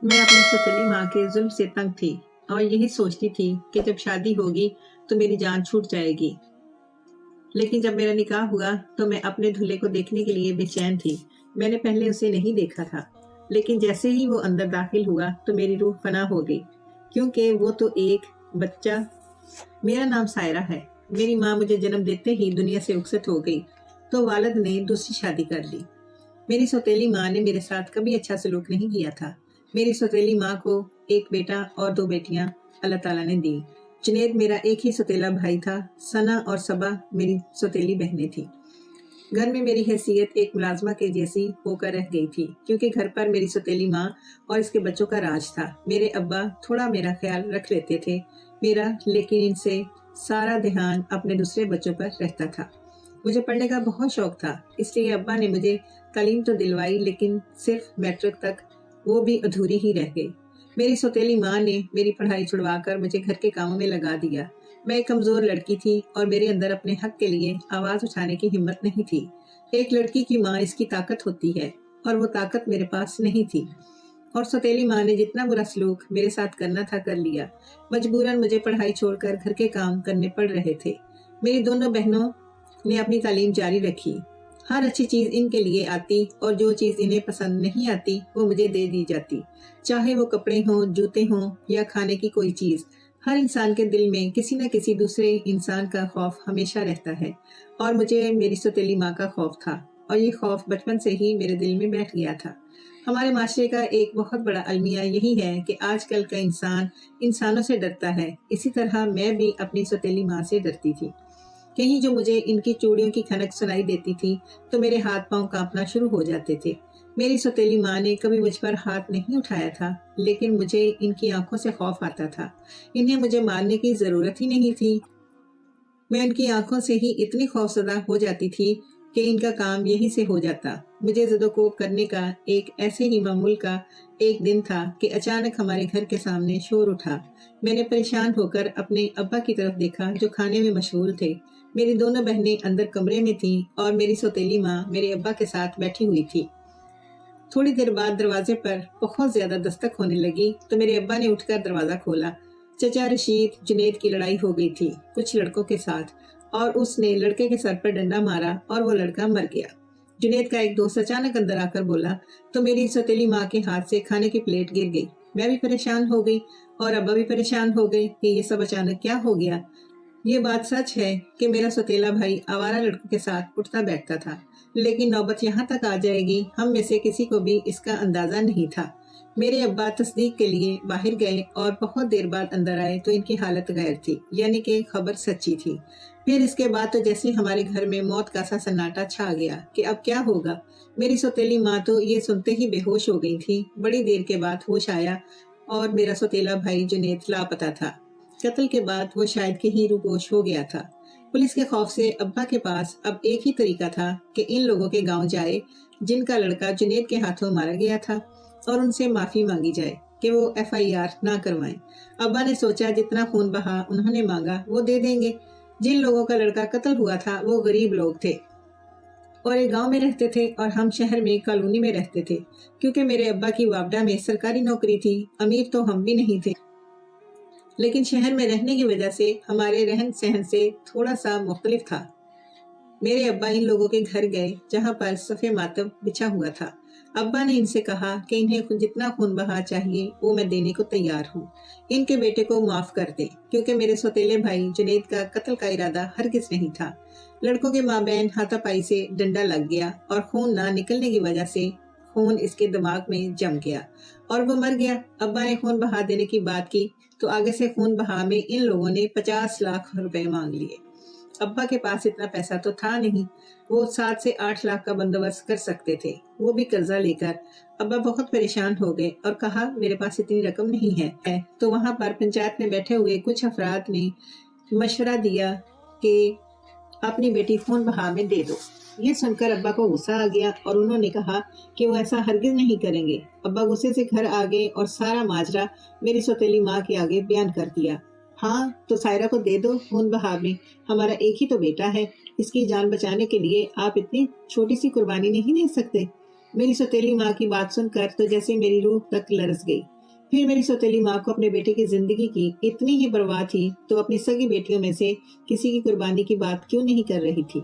मैं अपनी सौतेली माँ के जुल्म से तंग थी और यही सोचती थी कि जब शादी होगी तो मेरी जान छूट जाएगी। लेकिन जब मेरा निकाह हुआ तो मैं अपने दूल्हे को देखने के लिए बेचैन थी। मैंने पहले उसे नहीं देखा था, लेकिन जैसे ही वो अंदर दाखिल हुआ तो मेरी रूह फना हो गई, क्योंकि वो तो एक बच्चा। मेरा नाम सायरा है। मेरी माँ मुझे जन्म देते ही दुनिया से रुखसत हो गई तो वालिद ने दूसरी शादी कर ली। मेरी सौतेली माँ ने मेरे साथ कभी अच्छा सलूक नहीं किया था। मेरी सौतेली माँ को एक बेटा और 2 बेटियां अल्लाह ताला ने दी। जुनेद मेरा एक ही सौतेला भाई था। सना और सबा मेरी सौतेली बहनें थी। घर में मेरी हैसियत एक मुलाजमा के जैसी होकर रह गई थी, क्योंकि घर पर मेरी सौतेली माँ और इसके बच्चों का राज था। मेरे अब्बा थोड़ा मेरा ख्याल रख लेते थे लेकिन इनसे सारा ध्यान अपने दूसरे बच्चों पर रहता था। मुझे पढ़ने का बहुत शौक था, इसलिए अब्बा ने मुझे तालीम तो दिलवाई, लेकिन सिर्फ मैट्रिक तक, वो भी अधूरी ही रह गई। मेरी सौतेली माँ ने मेरी पढ़ाई छुड़वाकर मुझे घर के कामों में लगा दिया। मैं एक कमजोर लड़की थी और मेरे अंदर अपने हक के लिए आवाज उठाने की हिम्मत नहीं थी। एक लड़की की माँ इसकी ताकत होती है, और वो ताकत मेरे पास नहीं थी। और सौतेली माँ ने जितना बुरा सलूक मेरे साथ करना था कर लिया। मजबूरन मुझे पढ़ाई छोड़कर घर के काम करने पड़ रहे थे। मेरी दोनों बहनों ने अपनी तालीम जारी रखी। हर अच्छी चीज इनके लिए आती और जो चीज इन्हें पसंद नहीं आती वो मुझे दे दी जाती, चाहे वो कपड़े हों, जूते हों या खाने की कोई चीज। हर इंसान के दिल में किसी न किसी दूसरे इंसान का खौफ हमेशा रहता है, और मुझे मेरी सौतेली माँ का खौफ था, और ये खौफ बचपन से ही मेरे दिल में बैठ गया था। हमारे माशरे का एक बहुत बड़ा अलमिया यही है कि आजकल का इंसान इंसानों से डरता है। इसी तरह मैं भी अपनी सौतेली माँ से डरती थी। कहीं जो मुझे इनकी चूड़ियों की खनक सुनाई देती थी तो मेरे हाथ पांव कांपना शुरू हो जाते थे। मेरी सौतेली माँ ने कभी मुझ पर हाथ नहीं उठाया था, लेकिन मुझे इनकी आंखों से खौफ आता था। इन्हें मुझे मारने की जरूरत ही नहीं थी। मैं इनकी आंखों से ही इतनी खौफजदा हो जाती थी कि इनका काम यही से हो जाता। मुझे ज़दोकोब करने का एक ऐसे ही मामूल का एक दिन था कि अचानक हमारे घर के सामने शोर उठा। मैंने परेशान होकर अपने अब्बा की तरफ देखा, जो खाने में मशगूल थे। मेरी दोनों बहनें अंदर कमरे में थीं और मेरी सौतेली माँ मेरे अब्बा के साथ बैठी हुई थी। थोड़ी देर बाद दरवाजे पर बहुत ज्यादा दस्तक होने लगी तो मेरे अब्बा ने उठकर दरवाजा खोला। चचा रशीद जुनेद की लड़ाई हो गई थी कुछ लड़कों के साथ, और उसने लड़के के सर पर डंडा मारा और वो लड़का मर गया। जुनेद का एक दोस्त अचानक अंदर आकर बोला तो मेरी सौतेली माँ के हाथ से खाने की प्लेट गिर गई। मैं भी परेशान हो गई और अब्बा भी परेशान हो गए कि ये सब अचानक क्या हो गया। ये बात सच है कि मेरा सौतेला भाई आवारा लड़कों के साथ उठता बैठता था, लेकिन नौबत यहाँ तक आ जाएगी हम में से किसी को भी इसका अंदाजा नहीं था। मेरे अब्बा तस्दीक के लिए बाहर गए और बहुत देर बाद अंदर आए तो इनकी हालत गैर थी, यानी कि खबर सच्ची थी। फिर इसके बाद तो जैसे हमारे घर में मौत का सा सन्नाटा छा गया कि अब क्या होगा। मेरी सौतेली माँ तो ये सुनते ही बेहोश हो गई थी। बड़ी देर के बाद होश आया और मेरा सौतेला भाई जुनेद लापता था। कत्ल के बाद वो शायद कहीं रूपोश हो गया था। पुलिस के खौफ से अब्बा के पास अब एक ही तरीका था कि इन लोगों के गांव जाए जिनका लड़का जुनेद के हाथों मारा गया था, और उनसे माफी मांगी जाए कि वो FIR ना करवाएं। अब्बा ने सोचा जितना खून बहा उन्होंने मांगा वो दे देंगे। जिन लोगों का लड़का कत्ल हुआ था वो गरीब लोग थे और एक गांव में रहते थे, और हम शहर में कॉलोनी में रहते थे। क्योंकि मेरे अब्बा की वापडा में सरकारी नौकरी थी, अमीर तो हम भी नहीं थे, लेकिन शहर में रहने की वजह से हमारे रहन सहन से थोड़ा सा मुख्तलिफ था। मेरे अब्बा इन लोगों के घर गए जहाँ पर सफ़े मातम बिछा हुआ था। अब्बा ने इनसे कहा कि इन्हें जितना खून बहा चाहिए वो मैं देने को तैयार हूँ। इनके बेटे को माफ कर दे, क्योंकि मेरे सौतेले भाई जुनेद का कत्ल का इरादा हरगिज नहीं था। लड़कों के माँ बहन हाथापाई से डंडा लग गया और खून ना निकलने की वजह से खून इसके दिमाग में जम गया और वो मर गया। अब्बा ने खून बहा देने की बात की तो आगे से खून बहा में इन लोगों ने 50 लाख रुपए मांग लिए। अब्बा के पास इतना पैसा तो था नहीं, वो 7 से 8 लाख का बंदोबस्त कर सकते थे, वो भी कर्जा लेकर। अब्बा बहुत परेशान हो गए और कहा मेरे पास इतनी रकम नहीं है। तो वहां पर पंचायत में बैठे हुए कुछ अफराद ने मशवरा दिया कि अपनी बेटी खून बहा में दे दो। ये सुनकर अब्बा को गुस्सा आ गया और उन्होंने कहा कि वो ऐसा हरगिज नहीं करेंगे। अब्बा गुस्से से घर आ गए और सारा माजरा मेरी सौतेली माँ के आगे बयान कर दिया। हाँ, तो सायरा को दे दो खून बहा में, हमारा एक ही तो बेटा है, इसकी जान बचाने के लिए आप इतनी छोटी सी कुर्बानी नहीं दे सकते। मेरी सौतेली माँ की बात सुनकर तो जैसे मेरी रूह तक लरस गई। پھر میری سوتیلی ماں کو اپنے بیٹے کی زندگی کی اتنی ہی پرواہ تھی تو اپنی سگی بیٹیوں میں سے کسی کی قربانی کی بات کیوں نہیں کر رہی تھی؟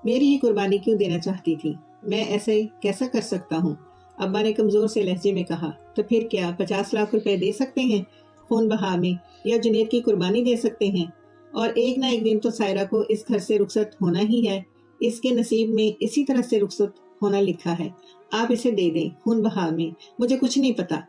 میری ہی قربانی کیوں دینا چاہتی تھی؟ میں ایسے کیسا کر سکتا ہوں؟ ابا نے کمزور سے لہجے میں کہا۔ تو پھر کیا 50 لاکھ روپے دے سکتے ہیں خون بہا میں، یا جنید کی قربانی دے سکتے ہیں؟ اور ایک نہ ایک دن تو سائرہ کو اس گھر سے رخصت ہونا ہی ہے، اس کے نصیب میں اسی طرح سے رخصت ہونا لکھا ہے۔ آپ اسے دے دیں خون بہا میں، مجھے کچھ نہیں پتا،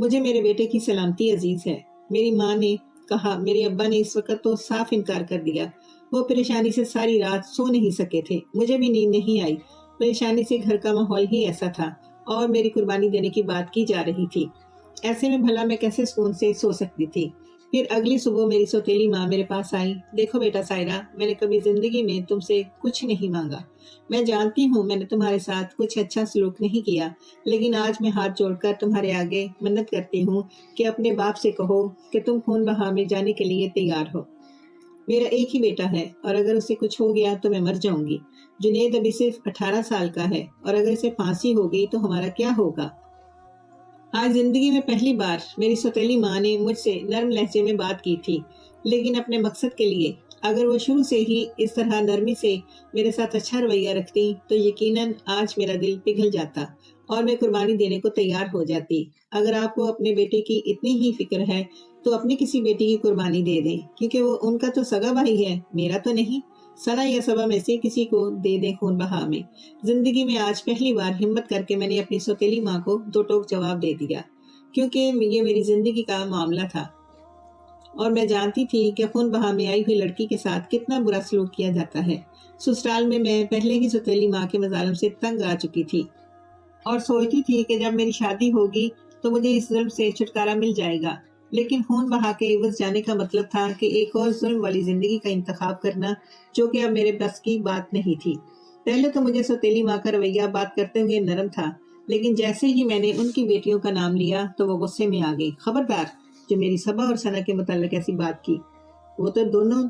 مجھے میرے بیٹے کی سلامتی عزیز ہے۔ میری ماں نے کہا۔ میرے ابا نے اس وقت تو صاف انکار کر دیا۔ وہ پریشانی سے ساری رات سو نہیں سکے تھے، مجھے بھی نیند نہیں آئی۔ پریشانی سے گھر کا ماحول ہی ایسا تھا اور میری قربانی دینے کی بات کی جا رہی تھی، ایسے میں بھلا میں کیسے سکون سے سو سکتی تھی؟ پھر اگلی صبح میری سوتیلی ماں میرے پاس آئی۔ دیکھو بیٹا سائرہ، میں نے کبھی زندگی میں تم سے کچھ نہیں مانگا، میں جانتی ہوں میں نے تمہارے ساتھ کچھ اچھا سلوک نہیں کیا، لیکن آج میں ہاتھ جوڑ کر تمہارے آگے منت کرتی ہوں کہ اپنے باپ سے کہو کہ تم خون بہا میں جانے کے لیے تیار ہو۔ میرا ایک ہی بیٹا ہے اور اگر اسے کچھ ہو گیا تو میں مر جاؤں گی۔ جنید ابھی صرف 18 سال کا ہے اور اگر اسے پھانسی ہو گئی تو ہمارا کیا ہوگا؟ آج زندگی میں پہلی بار میری سوتیلی ماں نے مجھ سے نرم لہجے میں بات کی تھی، لیکن اپنے مقصد کے لیے۔ اگر وہ شروع سے ہی اس طرح نرمی سے میرے ساتھ اچھا رویہ رکھتی تو یقیناً آج میرا دل پگھل جاتا اور میں قربانی دینے کو تیار ہو جاتی۔ اگر آپ کو اپنے بیٹے کی اتنی ہی فکر ہے تو اپنی کسی بیٹی کی قربانی دے دیں، کیونکہ وہ ان کا تو سگا بھائی ہے، میرا تو نہیں۔ سنا یا سبا میں سے کسی کو دے دیں خون بہا میں۔ زندگی میں آج پہلی بار ہمت کر کے میں نے اپنی سوتیلی ماں کو دو ٹوک جواب دے دیا، کیونکہ یہ میری زندگی کا معاملہ تھا اور میں جانتی تھی کہ خون بہا میں آئی ہوئی لڑکی کے ساتھ کتنا برا سلوک کیا جاتا ہے۔ سسرال میں میں پہلے ہی سوتیلی ماں کے مظالم سے تنگ آ چکی تھی اور سوچتی تھی کہ جب میری شادی ہوگی تو مجھے اس ظلم سے چھٹکارا مل جائے گا، لیکن خون بہا کے عوض جانے کا مطلب تھا کہ ایک اور ظلم والی زندگی کا انتخاب کرنا، جو کہ اب میرے بس کی بات نہیں تھی۔ پہلے تو مجھے سوتیلی ماں کا رویہ بات کرتے ہوئے نرم تھا، لیکن جیسے ہی میں نے ان کی بیٹیوں کا نام لیا تو وہ غصے میں آ گئی۔ خبردار جو میری صبا اور ثنا کے متعلق ایسی بات کی، وہ تو دونوں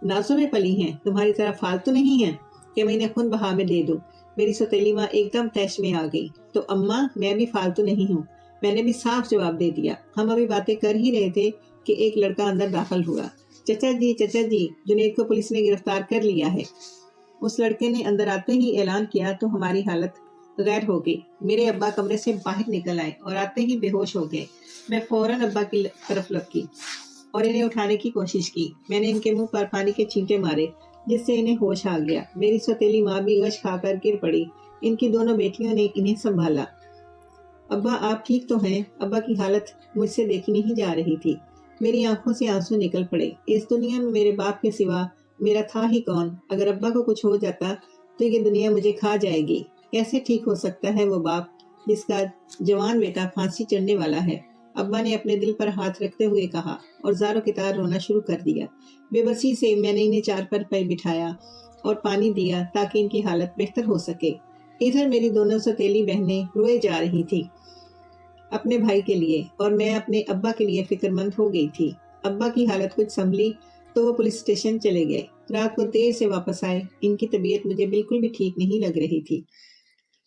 نازوں میں پلی ہیں، تمہاری طرح فالتو نہیں ہیں کہ میں انہیں خون بہا میں دے دوں۔ میری سوتیلی ماں ایک دم طیش میں آ گئی۔ تو اماں میں بھی فالتو نہیں ہوں، میں نے بھی صاف جواب دے دیا۔ ہم ابھی باتیں کر ہی رہے تھے کہ ایک لڑکا اندر داخل ہوا۔ چچا جی، جنید کو پولیس نے گرفتار کر لیا ہے۔ اس لڑکے نے اندر آتے ہی اعلان کیا تو ہماری حالت غیر ہو گئی۔ میرے ابا کمرے سے باہر نکل آئے اور آتے ہی بے ہوش ہو گئے۔ میں فوراً ابا کی طرف لپکی اور انہیں اٹھانے کی کوشش کی۔ میں نے ان کے منہ پر پانی کے چھینٹے مارے جس سے انہیں ہوش آ گیا۔ میری سوتیلی ماں بھی غش کھا کر گر پڑی۔ ان کی دونوں بیٹیوں نے انہیں سنبھالا۔ ابا آپ ٹھیک تو ہیں؟ ابا کی حالت مجھ سے دیکھی نہیں جا رہی تھی۔ میری آنکھوں سے آنسو نکل پڑے۔ اس دنیا میں میرے باپ کے سوا میرا تھا ہی کون؟ اگر ابا کو کچھ ہو جاتا تو یہ دنیا مجھے کھا جائے گی۔ کیسے ٹھیک ہو سکتا ہے وہ باپ جس کا جوان بیٹا پھانسی چڑھنے والا ہے؟ ابا نے اپنے دل پر ہاتھ رکھتے ہوئے کہا اور زاروں کی طرح رونا شروع کر دیا۔ بے بسی سے میں نے انہیں چار پر بٹھایا اور پانی دیا تاکہ ان کی حالت بہتر ہو سکے۔ ادھر میری دونوں سوتیلی بہنیں روئے جا رہی تھی اپنے بھائی کے لیے اور میں اپنے ابا کے لیے فکر مند ہو گئی تھی۔ ابا کی حالت کچھ سنبھلی تو وہ پولیس اسٹیشن چلے گئے۔ رات کو دیر سے واپس آئے۔ ان کی طبیعت مجھے بالکل بھی ٹھیک نہیں لگ رہی تھی۔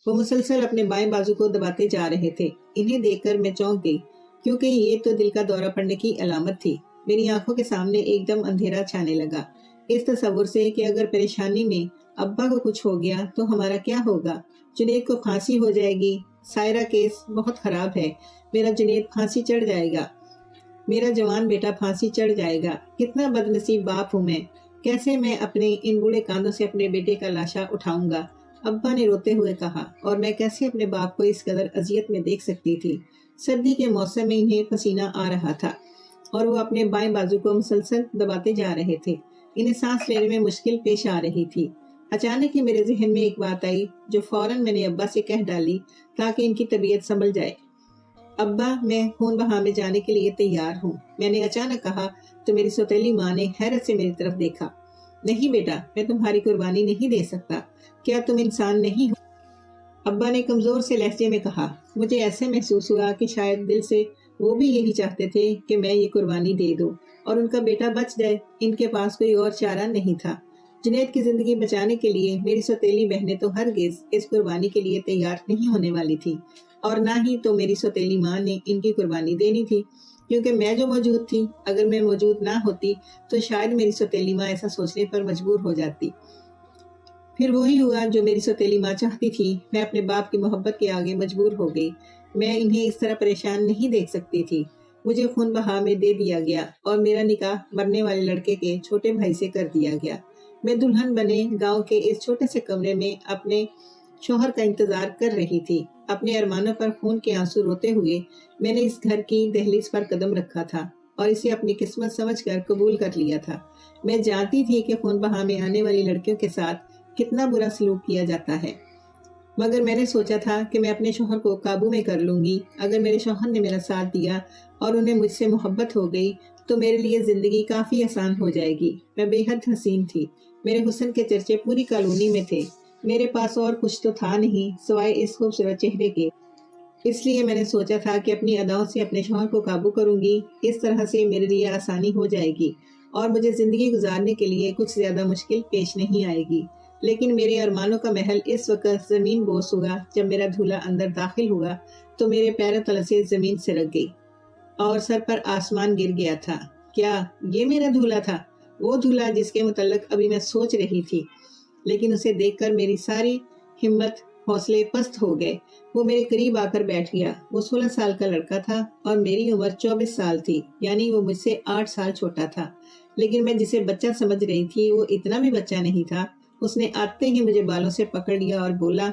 وہ مسلسل اپنے بائیں بازو کو دباتے جا رہے تھے۔ انہیں دیکھ کر میں چونک گئی کیونکہ یہ تو دل کا دورہ پڑنے کی علامت تھی۔ میری آنکھوں کے سامنے ایک دم اندھیرا چھانے لگا، اس تصور سے کہ اگر پریشانی میں ابا کو کچھ ہو گیا تو ہمارا کیا ہوگا؟ جنید کو پھانسی ہو جائے گی، سائرہ کیس بہت خراب ہے، میرا جنید پھانسی چڑھ جائے گا، میرا جوان بیٹا پھانسی چڑھ جائے گا۔ کتنا بد نصیب باپ ہوں میں، کیسے میں اپنے ان بوڑھے کاندھوں سے اپنے بیٹے کا لاشا اٹھاؤں گا؟ ابا نے روتے ہوئے کہا۔ اور میں کیسے اپنے باپ کو اس قدر اذیت میں دیکھ سکتی تھی؟ سردی کے موسم میں انہیں پسینہ آ رہا تھا اور وہ اپنے بائیں بازو کو مسلسل دباتے جا رہے تھے۔ انہیں سانس لینے میں مشکل پیش آ رہی تھی۔ اچانک ہی میرے ذہن میں ایک بات آئی جو فوراً میں نے ابا سے کہہ ڈالی تاکہ ان کی طبیعت سنبھل جائے۔ ابا میں خون بہا میں جانے کے لیے تیار ہوں، میں نے اچانک کہا تو میری سوتیلی ماں نے حیرت سے میری طرف دیکھا۔ نہیں بیٹا، میں تمہاری قربانی نہیں دے سکتا، کیا تم انسان نہیں ہو؟ ابا نے کمزور سے لہجے میں کہا۔ مجھے ایسے محسوس ہوا کہ شاید دل سے وہ بھی یہی چاہتے تھے کہ میں یہ قربانی دے دوں اور ان کا بیٹا بچ جائے۔ ان کے پاس کوئی اور چارہ نہیں تھا۔ جنید کی زندگی بچانے کے لیے میری سوتیلی بہنیں تو ہرگز اس قربانی کے لیے تیار نہیں ہونے والی تھی، اور نہ ہی تو میری سوتیلی ماں نے ان کی قربانی دینی تھی، کیونکہ میں جو موجود تھی، اگر میں موجود نہ ہوتی تو شاید میری سوتیلی ماں ایسا سوچنے پر مجبور ہو جاتی۔ پھر وہی ہوا جو میری سوتیلی ماں چاہتی تھی، میں اپنے باپ کی محبت کے آگے مجبور ہو گئی۔ میں انہیں اس طرح پریشان نہیں دیکھ سکتی تھی۔ مجھے خون بہا میں دے دیا گیا اور میرا نکاح مرنے والے لڑکے کے چھوٹے بھائی سے کر دیا گیا۔ میں دلہن بنے گاؤں کے اس چھوٹے سے کمرے میں اپنے شوہر کا انتظار کر رہی تھی۔ اپنے ارمانوں پر خون کے آنسو روتے ہوئے میں نے اس گھر کی دہلیز پر قدم رکھا تھا اور اسے اپنی قسمت سمجھ کر قبول کر لیا تھا۔ میں جانتی تھی کہ خون بہا میں آنے والی لڑکیوں کے ساتھ کتنا برا سلوک کیا جاتا ہے، مگر میں نے سوچا تھا کہ میں اپنے شوہر کو قابو میں کر لوں گی۔ اگر میرے شوہر نے میرا ساتھ دیا اور انہیں مجھ سے محبت ہو گئی تو میرے لیے زندگی کافی آسان ہو جائے گی۔ میں بے حد حسین تھی، میرے حسن کے چرچے پوری کالونی میں تھے۔ میرے پاس اور کچھ تو تھا نہیں سوائے اس خوبصورت چہرے کے، اس لیے میں نے سوچا تھا کہ اپنی اداؤں سے اپنے شوہر کو قابو کروں گی۔ اس طرح سے میرے لیے آسانی ہو جائے گی اور مجھے زندگی گزارنے کے لیے کچھ زیادہ مشکل پیش نہیں آئے گی۔ لیکن میرے ارمانوں کا محل اس وقت زمین بوس ہوا جب میرا دھولا اندر داخل ہوا تو میرے پیروں تلے سے زمین سرک گئی اور سر پر آسمان گر گیا تھا۔ کیا یہ میرا دھولا تھا؟ وہ دھولا جس کے متعلق ابھی میں سوچ رہی تھی، لیکن اسے دیکھ کر میری ساری ہمت حوصلے پست ہو گئے۔ وہ میرے قریب آ کر بیٹھ گیا۔ وہ 16 سال کا لڑکا تھا اور میری عمر 24 سال تھی، یعنی وہ مجھ سے 8 سال چھوٹا تھا، لیکن میں جسے بچہ سمجھ رہی تھی وہ اتنا بھی بچہ نہیں تھا۔ اس نے آتے ہی مجھے بالوں سے پکڑ لیا اور بولا،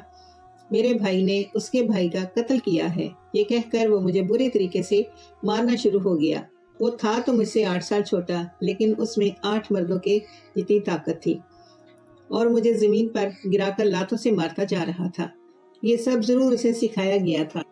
میرے بھائی نے اس کے بھائی کا قتل کیا ہے۔ یہ کہہ کر وہ مجھے برے طریقے سے مارنا شروع ہو گیا۔ وہ تھا تو مجھ سے 8 سال چھوٹا، لیکن اس میں 8 مردوں کے جتنی طاقت تھی اور مجھے زمین پر گرا کر لاتوں سے مارتا جا رہا تھا۔ یہ سب ضرور اسے سکھایا گیا تھا۔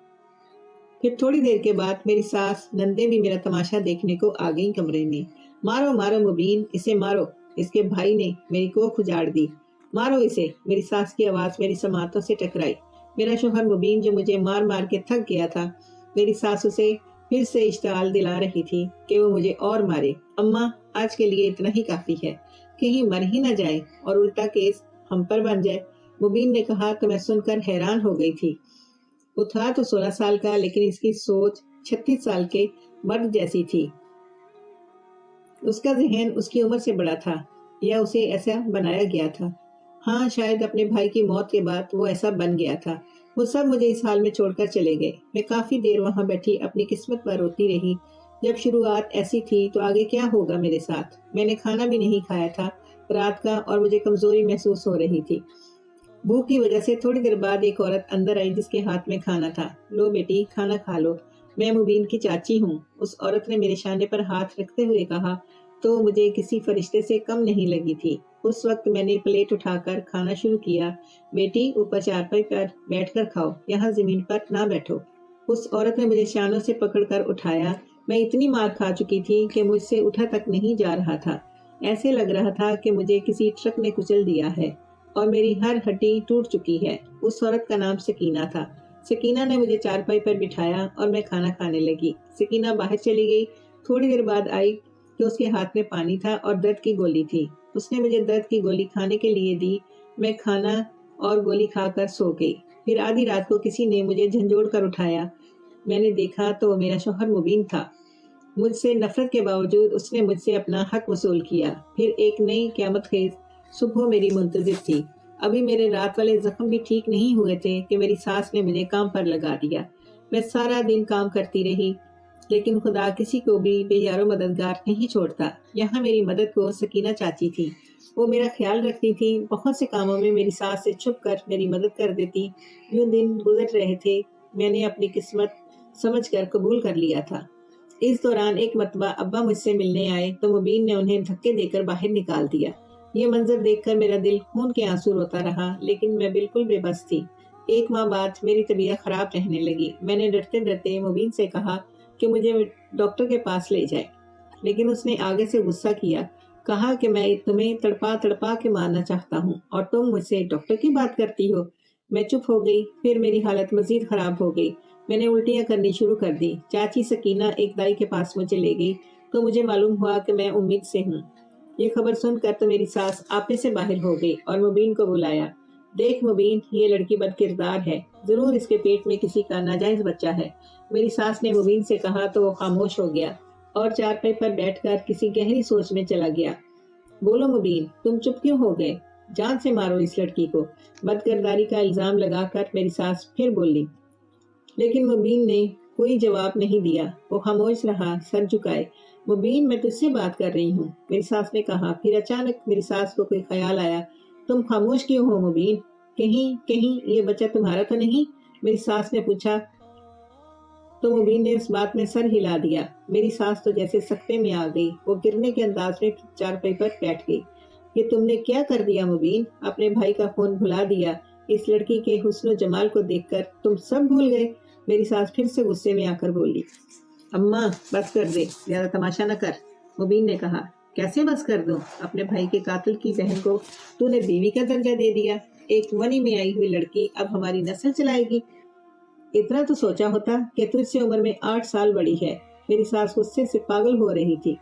پھر تھوڑی دیر کے بعد میری ساس نندے بھی میرا تماشا دیکھنے کو آ گئیں کمرے میں۔ مارو مارو مبین، اسے مارو، اس کے بھائی نے میری کوکھ اجاڑ دی، مارو اسے۔ میری ساس کی آواز میری سماعتوں سے ٹکرائی۔ میرا شوہر مبین جو مجھے مار مار کے تھک گیا تھا، میری ساس اسے پھر سے اشتعال دلا رہی تھی کہ وہ مجھے اور مارے۔ اماں، آج کے لیے اتنا ہی کافی ہے، کہیں مر ہی نہ جائے اور الٹا کیس ہم پر بن جائے۔ مبین نے کہا تو میں سن کر حیران ہو گئی تھی۔ وہ تھا تو 16 سال کا، لیکن اس کی سوچ 36 سال کے مرد جیسی تھی۔ اس کا ذہن اس کی عمر سے بڑا تھا، یا اسے ایسا بنایا گیا تھا۔ ہاں، شاید اپنے بھائی کی موت کے بعد وہ ایسا بن گیا تھا۔ وہ سب مجھے اس حال میں چھوڑ کر چلے گئے۔ میں کافی دیر وہاں بیٹھی اپنی قسمت پر روتی رہی۔ جب شروعات ایسی تھی تو آگے کیا ہوگا میرے ساتھ؟ میں نے کھانا بھی نہیں کھایا تھا رات کا اور مجھے کمزوری محسوس ہو رہی تھی۔ بھوک کی وجہ سے تھوڑی دیر بعد ایک عورت اندر آئی جس کے ہاتھ میں کھانا تھا۔ لو بیٹی، کھانا کھا لو، میں مبین کی چاچی ہوں۔ اس عورت نے میرے شانے پر ہاتھ رکھتے ہوئے کہا تو مجھے کسی فرشتے سے کم نہیں لگی تھی۔ اس وقت میں نے پلیٹ اٹھا کر کھانا شروع کیا۔ بیٹی، اوپر چارپائی پر بیٹھ کر کھاؤ، یہاں زمین پر نہ بیٹھو۔ اس عورت نے مجھے شانوں سے پکڑ کر اٹھایا۔ میں اتنی مار کھا چکی تھی کہ مجھ سے اٹھا تک نہیں جا رہا تھا۔ ایسے لگ رہا تھا کہ مجھے کسی ٹرک نے کچل دیا ہے اور میری ہر ہڈی ٹوٹ چکی ہے۔ اس عورت کا نام سکینہ تھا۔ سکینہ نے مجھے چارپائی پر بٹھایا اور میں کھانا کھانے لگی۔ سکینہ باہر چلی گئی۔ تھوڑی دیر بعد آئی کہ اس کے ہاتھ میں پانی تھا اور درد کی گولی تھی۔ اس نے مجھے درد کی گولی کھانے کے لیے دی۔ میں کھانا اور گولی کھا کر سو گئی۔ پھر آدھی رات کو کسی نے مجھے جھنجھوڑ کر اٹھایا۔ میں نے دیکھا تو وہ میرا شوہر مبین تھا۔ مجھ سے نفرت کے باوجود اس نے مجھ سے اپنا حق وصول کیا۔ پھر ایک نئی قیامت خیز صبح میری منتظر تھی۔ ابھی میرے رات والے زخم بھی ٹھیک نہیں ہوئے تھے کہ میری ساس نے مجھے کام پر لگا دیا۔ میں سارا دن کام کرتی رہی، لیکن خدا کسی کو بھی بے یار و مددگار نہیں چھوڑتا۔ یہاں میری مدد کو سکینہ چاچی تھی۔ وہ میرا خیال رکھتی تھی، بہت سے کاموں میں میری ساس سے چھپ کر میری مدد کر دیتی۔ یوں دن گزر رہے تھے، میں نے اپنی قسمت سمجھ کر قبول کر لیا تھا۔ اس دوران ایک مرتبہ ابا مجھ سے ملنے آئے تو مبین نے انہیں دھکے دے کر باہر نکال دیا۔ یہ منظر دیکھ کر میرا دل خون کے آنسو روتا رہا، لیکن میں بالکل بے بس تھی۔ 1 ماہ بعد میری طبیعت خراب رہنے لگی۔ میں نے ڈرتے ڈرتے مبین سے کہا کہ مجھے ڈاکٹر کے پاس لے جائے، لیکن اس نے آگے سے غصہ کیا، کہا کہ میں تمہیں تڑپا تڑپا کے مارنا چاہتا ہوں اور تم مجھ سے ڈاکٹر کی بات کرتی ہو۔ میں چپ ہو گئی۔ پھر میری حالت مزید خراب ہو گئی۔ میں نے الٹیاں کرنی شروع کر دی۔ چاچی سکینہ ایک دائی کے پاس مجھے لے گئی تو مجھے معلوم ہوا کہ میں امید سے ہوں۔ ये खबर सुनकर तो मेरी सास आपे से बाहर हो गई और मुबीन को बुलाया। देख मुबीन, ये लड़की बदकिरदार है, जरूर इसके पेट में किसी का नाजायज बच्चा है। मेरी सास ने मुबीन से कहा तो वो खामोश हो गया और चारपाई पर बैठकर किसी गहरी सोच में चला गया। बोलो मुबीन, तुम चुप क्यों हो गए? जान से मारो इस लड़की को। बदकिरदारी का इल्जाम लगाकर मेरी सास फिर बोली, लेकिन मुबीन ने कोई जवाब नहीं दिया। वो खामोश रहा, सर झुकाए। मुबीन, मैं तुझसे बात कर रही हूँ, मेरी सास ने कहा। फिर अचानक मेरी सास को कोई ख्याल आया। तुम खामोश क्यों हो मुबीन? कहीं कहीं ये बच्चा तुम्हारा तो नहीं? मेरी सास ने पूछा। तो मुबीन ने इस बात में सर हिला दिया। मेरी सास तो जैसे सकते में आ गई। वो गिरने के अंदाज में चारपाई पर बैठ गई। ये तुमने क्या कर दिया मुबीन? अपने भाई का फोन भुला दिया। इस लड़की के हुस्न जमाल को देखकर तुम सब भूल गए। मेरी सास फिर से गुस्से में आकर बोली। अम्मा, बस कर दे, ज्यादा तमाशा न कर। मुबीन ने कहा। कैसे बस कर दूं? अपने भाई के कातिल की बहन को तूने बीवी का दर्जा दे दिया। एक वनी में आई हुई लड़की अब हमारी नस्ल चलाएगी। इतना तो सोचा होता कि तुझसे उम्र में 8 साल बड़ी है। मेरी सास गुस्से से पागल हो रही थी।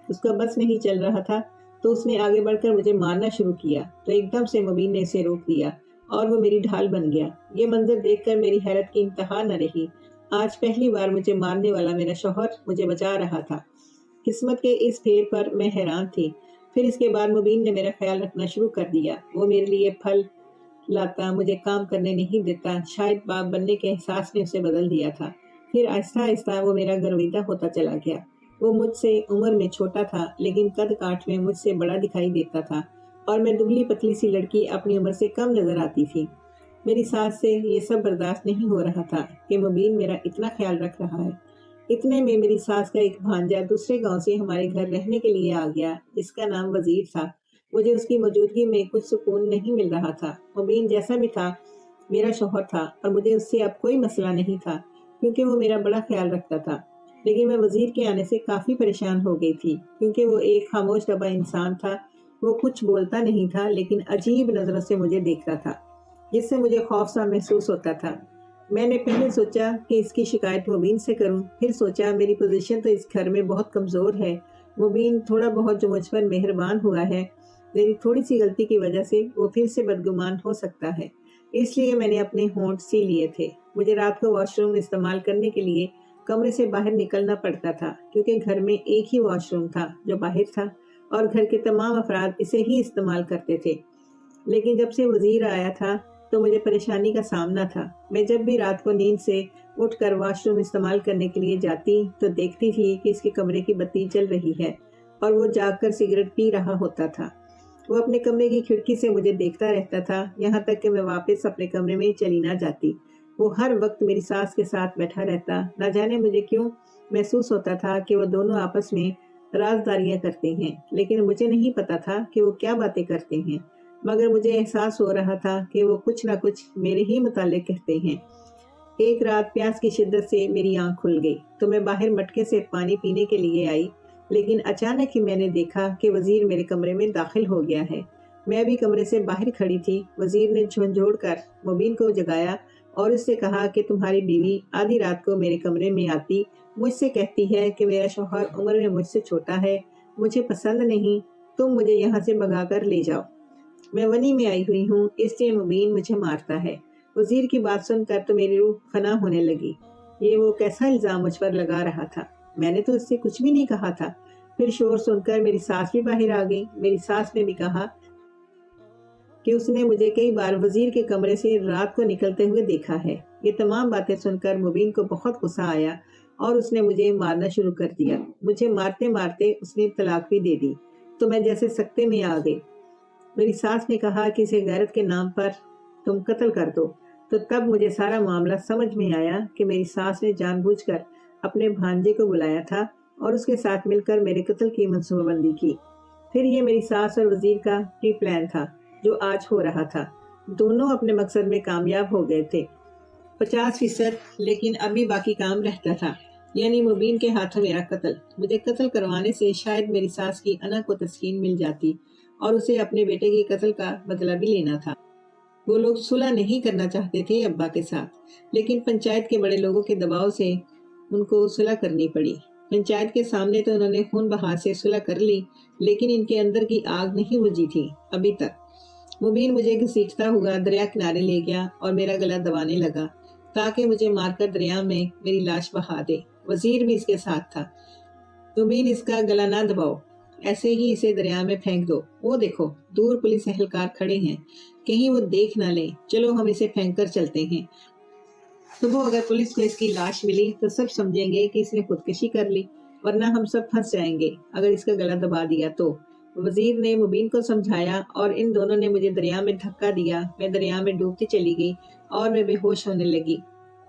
उसका बस नहीं चल रहा था तो उसने आगे बढ़कर मुझे मारना शुरू किया, तो एकदम से मुबीन ने इसे रोक दिया और वो मेरी ढाल बन गया। ये मंजर देखकर मेरी हैरत की इंतहा न रही। आज पहली बार मुझे मारने वाला मेरा शौहर मुझे बचा रहा था। किस्मत के इस फेर पर मैं हैरान थी। फिर इसके बाद मुबीन ने मेरा ख्याल रखना शुरू कर दिया। वो मेरे लिए फल लाता, मुझे काम करने नहीं देता। शायद बाप बनने के एहसास ने उसे बदल दिया था। फिर आहिस्ता आहिस्ता वो मेरा गर्विदा होता चला गया। वो मुझसे उम्र में छोटा था, लेकिन कद काठ में मुझसे बड़ा दिखाई देता था और मैं दुबली पतली सी लड़की अपनी उम्र से कम नजर आती थी। मेरी सास से ये सब बर्दाश्त नहीं हो रहा था कि मुबीन मेरा इतना ख्याल रख रहा है। इतने में मेरी सास का एक भांजा दूसरे गांव से हमारे घर रहने के लिए आ गया, जिसका नाम वजीर था। मुझे उसकी मौजूदगी में कुछ सुकून नहीं मिल रहा था। मुबीन जैसा भी था मेरा शौहर था और मुझे उससे अब कोई मसला नहीं था, क्योंकि वो मेरा बड़ा ख्याल रखता था। लेकिन मैं वजीर के आने से काफी परेशान हो गई थी, क्योंकि वो एक खामोश दबा इंसान था। वो कुछ बोलता नहीं था, लेकिन अजीब नजरों से मुझे देखता था, जिससे मुझे खौफ सा महसूस होता था। मैंने पहले सोचा कि इसकी शिकायत मुबीन से करूं, फिर सोचा मेरी पोजीशन तो इस घर में बहुत कमजोर है। मुबीन थोड़ा बहुत जो मुझ पर मेहरबान हुआ है, मेरी थोड़ी सी गलती की वजह से वो फिर से बदगुमान हो सकता है। इसलिए मैंने अपने होंठ सी लिए थे। मुझे रात को वॉशरूम इस्तेमाल करने के लिए कमरे से बाहर निकलना पड़ता था, क्योंकि घर में एक ही वॉशरूम था जो बाहर था और घर के तमाम अफराद इसे ही इस्तेमाल करते थे। लेकिन जब से वजीर आया था तो मुझे परेशानी का सामना था। मैं जब भी रात को नींद से उठकर वॉशरूम इस्तेमाल करने के लिए जाती तो देखती थी कि इसके कमरे की बत्ती जल रही है और वो जागकर सिगरेट पी रहा होता था। वो अपने कमरे की खिड़की से मुझे देखता रहता था, यहाँ तक कि मैं वापस अपने कमरे में चली ना जाती। वो हर वक्त मेरी सास के साथ बैठा रहता। न जाने मुझे क्यों महसूस होता था कि वो दोनों आपस में राजदारियां करते हैं, लेकिन मुझे नहीं पता था कि वो क्या बातें करते हैं। मगर मुझे एहसास हो रहा था कि वो कुछ न कुछ मेरे ही मुतालिक कहते हैं। एक रात प्यास की शिद्दत से मेरी आंख खुल गई तो मैं बाहर मटके से पानी पीने के लिए आई, लेकिन अचानक ही मैंने देखा कि वजीर मेरे कमरे में दाखिल हो गया है। मैं भी कमरे से बाहर खड़ी थी। वजीर ने झंझोड़ कर मुबीन को जगाया और उससे कहा कि तुम्हारी बीवी आधी रात को मेरे कमरे में आती, मुझसे कहती है कि मेरा शौहर उम्र में मुझसे छोटा है, मुझे पसंद नहीं, तुम मुझे यहाँ से भगा कर ले जाओ। मैं वनी में आई हुई हूँ, इसलिए मुबीन मुझे मारता है। वजीर की बात सुनकर तो मेरी रूह फना होने लगी। ये वो कैसा इल्जाम मुझ पर लगा रहा था? मैंने तो उससे कुछ भी नहीं कहा था। फिर शोर सुनकर मेरी सास भी बाहर आ गई। मेरी सास ने भी कहा कि उसने मुझे कई बार वजीर के कमरे से रात को निकलते हुए देखा है। ये तमाम बातें सुनकर मुबीन को बहुत गुस्सा आया और उसने मुझे मारना शुरू कर दिया। मुझे मारते मारते उसने तलाक भी दे दी, तो मैं जैसे सकते में आ गई। मेरी सास ने कहा कि इसे गैरत के नाम पर तुम कत्ल कर दो। तो तब मुझे सारा मामला समझ में आया कि मेरी सास ने जानबूझकर अपने भांजे को बुलाया था और उसके साथ मिलकर मेरे कत्ल की मनसूबाबंदी की। फिर ये मेरी सास और वजीर का प्री प्लान था जो आज हो रहा था। दोनों अपने मकसद में कामयाब हो गए थे 50%, लेकिन अभी बाकी काम रहता था, यानी मुबीन के हाथों मेरा कत्ल। मुझे कत्ल करवाने से शायद मेरी सास की अना को तस्कीन मिल जाती और उसे अपने बेटे के कत्ल का बदला भी लेना था। वो लोग सुलह नहीं करना चाहते थे अब्बा के साथ, लेकिन पंचायत के बड़े लोगों के दबाव से उनको सुलह करनी पड़ी। पंचायत के सामने तो उन्होंने खून बहा से सुलह कर ली, लेकिन इनके अंदर की आग नहीं बुझी थी अभी तक। मुबीन मुझे घसीटता हुआ दरिया किनारे ले गया और मेरा गला दबाने लगा ताकि मुझे मारकर दरिया में मेरी लाश बहा दे। वजीर भी इसके साथ था। मुबीन, इसका गला ना दबाओ, ऐसे ही इसे दरिया में फेंक दो। वो देखो, दूर पुलिस एहलकार खड़े हैं, कहीं वो देख ना ले। चलो हम इसे फेंक कर चलते हैं। सुबह अगर पुलिस को इसकी लाश मिली तो सब समझेंगे कि इसने खुदकुशी कर ली, वरना हम सब फंस जाएंगे अगर इसका गला दबा दिया तो। वजीर ने मुबीन को समझाया और इन दोनों ने मुझे दरिया में धक्का दिया। मैं दरिया में डूबती चली गई और मैं बेहोश होने लगी।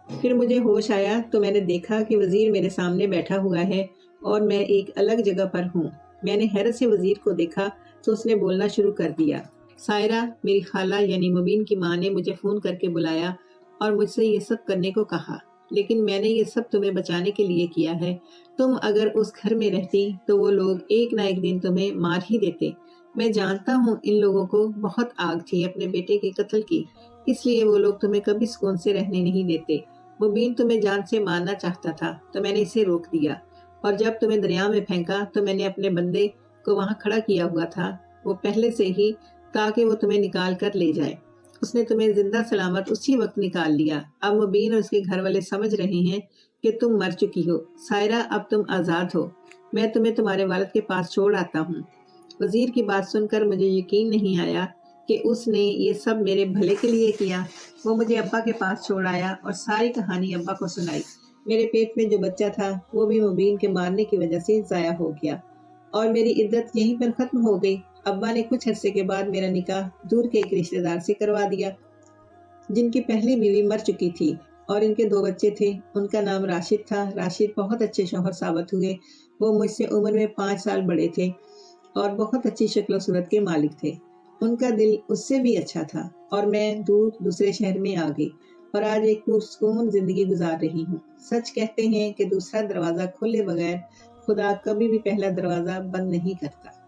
फिर मुझे होश आया तो मैंने देखा कि वजीर मेरे सामने बैठा हुआ है और मैं एक अलग जगह पर हूँ। मैंने हैरत से वजीर को देखा तो उसने बोलना शुरू कर दिया। सायरा, मेरी खाला यानी मुबीन की माँ ने मुझे फोन करके बुलाया और मुझसे ये सब करने को कहा, लेकिन मैंने ये सब तुम्हें बचाने के लिए किया है। तुम अगर उस घर में रहती तो वो लोग एक ना एक दिन तुम्हें मार ही देते। मैं जानता हूँ इन लोगों को बहुत आग थी अपने बेटे के कत्ल की, इसलिए वो लोग तुम्हें कभी सुकून से रहने नहीं देते। मुबीन तुम्हें जान से मारना चाहता था तो मैंने इसे रोक दिया, और जब तुम्हें दरिया में फेंका तो मैंने अपने बंदे को वहां खड़ा किया हुआ था, वो पहले से ही, ताकि वो तुम्हें निकाल कर ले जाए। उसने तुम्हें जिंदा सलामत उसी वक्त निकाल लिया। अब मुबीन और उसके घर वाले समझ रहे हैं कि तुम मर चुकी हो। सायरा, अब तुम आजाद हो। मैं तुम्हें तुम्हारे वालिद के पास छोड़ आता हूँ। वजीर की बात सुनकर मुझे यकीन नहीं आया कि उसने ये सब मेरे भले के लिए किया। वो मुझे अब्बा के पास छोड़ आया और सारी कहानी अब्बा को सुनाई। मेरे पेट में जो बच्चा था वो भी मुबीन के मारने की वजह से जाया हो गया और मेरी इद्दत यहीं पर खत्म हो गई। अब्बा ने कुछ अरसे के बाद मेरा निकाह दूर के एक रिश्तेदार से करवा दिया, जिनकी पहली बीवी मर चुकी थी और इनके 2 बच्चे थे। उनका नाम राशिद था। राशिद बहुत अच्छे शौहर साबित हुए। वो मुझसे उम्र में 5 साल बड़े थे और बहुत अच्छी शक्ल सूरत के मालिक थे। उनका दिल उससे भी अच्छा था और मैं दूर दूसरे शहर में आ गई और आज एक पुरसुकून जिंदगी गुजार रही हूँ। सच कहते हैं कि दूसरा दरवाजा खोले बगैर खुदा कभी भी पहला दरवाजा बंद नहीं करता।